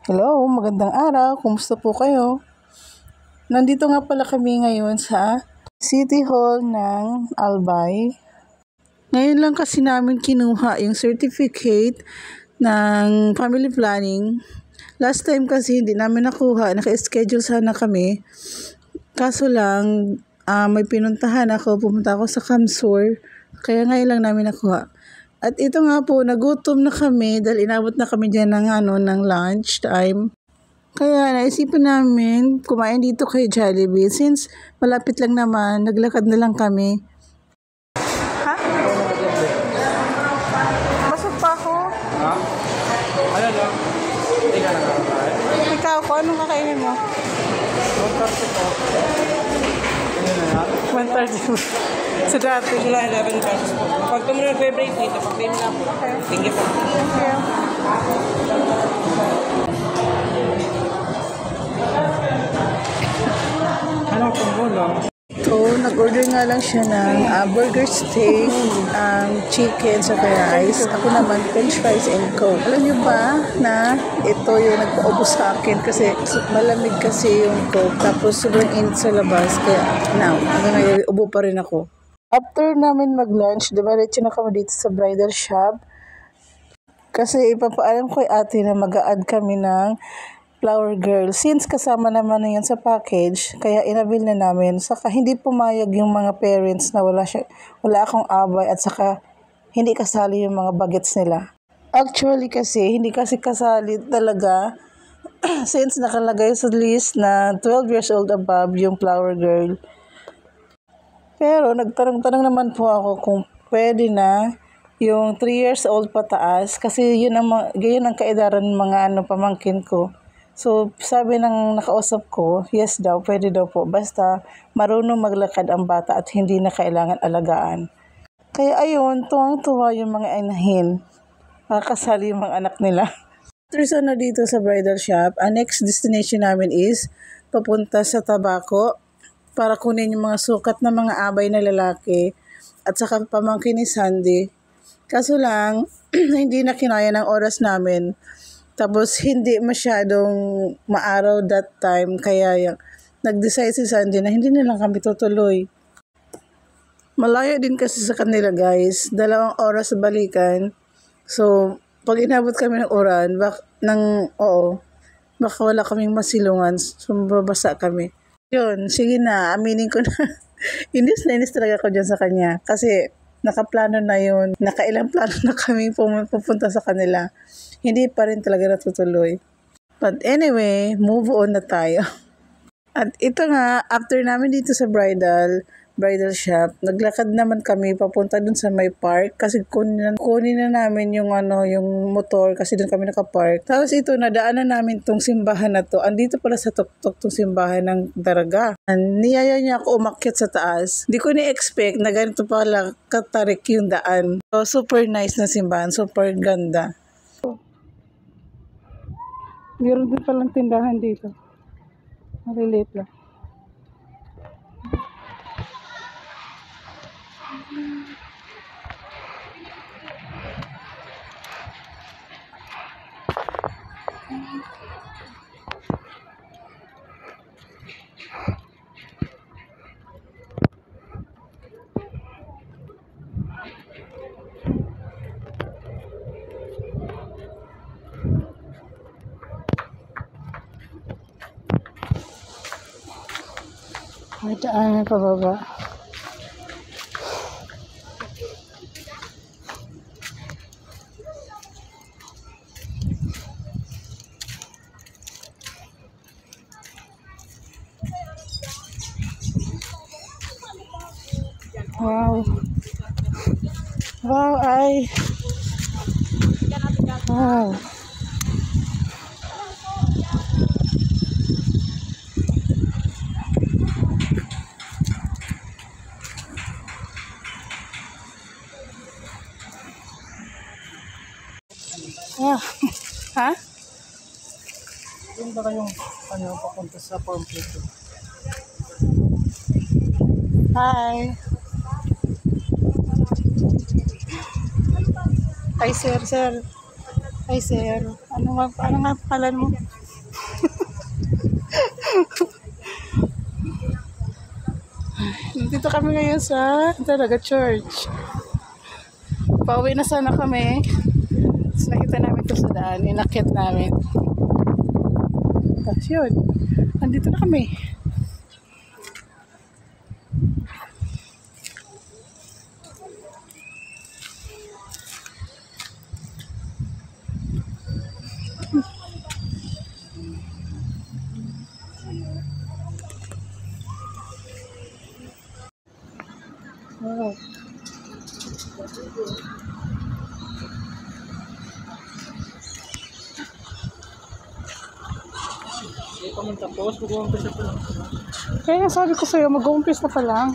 Hello, magandang araw. Kumusta po kayo? Nandito nga pala kami ngayon sa City Hall ng Albay. Ngayon lang kasi namin kinuha yung certificate ng family planning. Last time kasi hindi namin nakuha. Naka-schedule sana kami. Kaso lang, may pinuntahan ako. Pumunta ako sa Kamsur. Kaya ngayon lang namin nakuha. At ito nga po, nagutom na kami dahil inabot na kami dyan ng lunch time. Kaya naisipan namin kumain dito kay Jollibee. Since malapit lang naman, naglakad na lang kami. Ha? Pasok pa ako. Ha? Ano lang? Hindi ka nakakain. Ikaw ko, anong kakainin mo? 130 po. Ano na yan? 130. Sa dati. July 11 pesos po. Pag ito mo na nag-vibrate dito, pag-pay mo na po. Thank you po. Thank you. Ano kung gulo? So, nag-order nga lang siya ng burger steak, chicken, sa rice. Ako naman, french fries and coke. Alam niyo ba na ito yung nagpaubos sa akin kasi malamig kasi yung coke. Tapos sobrang init sa labas. Kaya now, hanggang ngayon, ubo pa rin ako. After namin mag-lunch, diretso na kami dito sa bridal shop. Kasi ipapaalam ko kay ate na mag-a-add kami ng flower girl. Since kasama naman na yan sa package, kaya inabil na namin. Saka hindi pumayag yung mga parents na wala akong abay at saka hindi kasali yung mga bagets nila. Actually kasi, hindi kasi kasali talaga since nakalagay sa list na 12 years old above yung flower girl. Pero nagtanong-tanong naman po ako kung pwede na yung 3 years old pataas kasi yun ang kaedaran ng mga pamangkin ko. So, sabi ng nakausap ko, yes daw, pwede daw po. Basta marunong maglakad ang bata at hindi na kailangan alagaan. Kaya ayun, tuwang-tuwa yung mga inahin. Makakasali yung mga anak nila. After na dito sa bridal shop, ang next destination namin is papunta sa Tabaco para kunin yung mga sukat na mga abay na lalaki at saka pamangkin ni Sandy. Kaso lang, hindi na kinaya ng oras namin. Tapos, hindi masyadong maaraw that time. Kaya nag-decide si Sandy na hindi na lang kami tutuloy. Malayo din kasi sa kanila guys. 2 oras sa balikan. So, pag inabot kami ng oran, baka wala kaming masilungan. So, mababasa kami. Yun, sige na, aminin ko na. Inis talaga ako dyan sa kanya. Kasi, nakaplano na yun. Nakailang plano na kami pupunta sa kanila. Hindi pa rin talaga natutuloy. But anyway, move on na tayo. At ito nga, after namin dito sa bridal shop, naglakad naman kami papunta dun sa may park kasi kunin na namin yung motor kasi dun kami nakapark. Tapos ito, nadaanan namin tong simbahan na to. Andito pala sa tuktok tong simbahan ng Daraga. Niyaya niya ako umakyat sa taas. Di ko ni-expect na ganito pala katarik yung daan. So, super nice na simbahan, super ganda. Meron din palang tindahan dito. Maliliit lang. May daan pababa. Wow. Wow, ay. Wow. Ah, ha? Doon ba kayong papunta sa farm plate? Hi. Hi, sir. Hi, sir. Ano nga pangalan mo? Dito kami ngayon sa talaga church. Pauwi na sana kami. Tapos nakita namin ito sa daan. Inakyat namin. Tapos yun. Andito na kami. Wow. Hindi pa man tapos, mag-umpisa pa lang. Kaya sabi ko sa'yo, mag-uumpis na pa lang.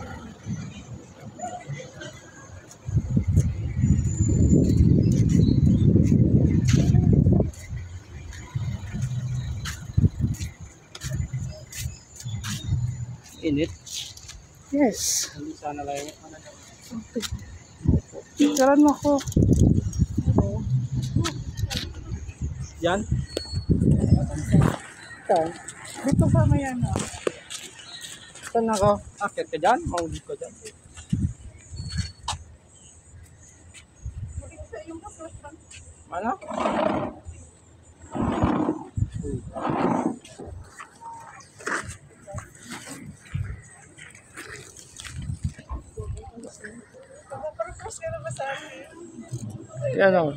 Init. Yes. Hindi sana lang. Picturean mo ako. Yan. Saan? Dito sa may ano. Saan ako? Akit ka dyan? Maudit ka dyan. Ano? Pag-propose ka na ba sa akin? Yan o.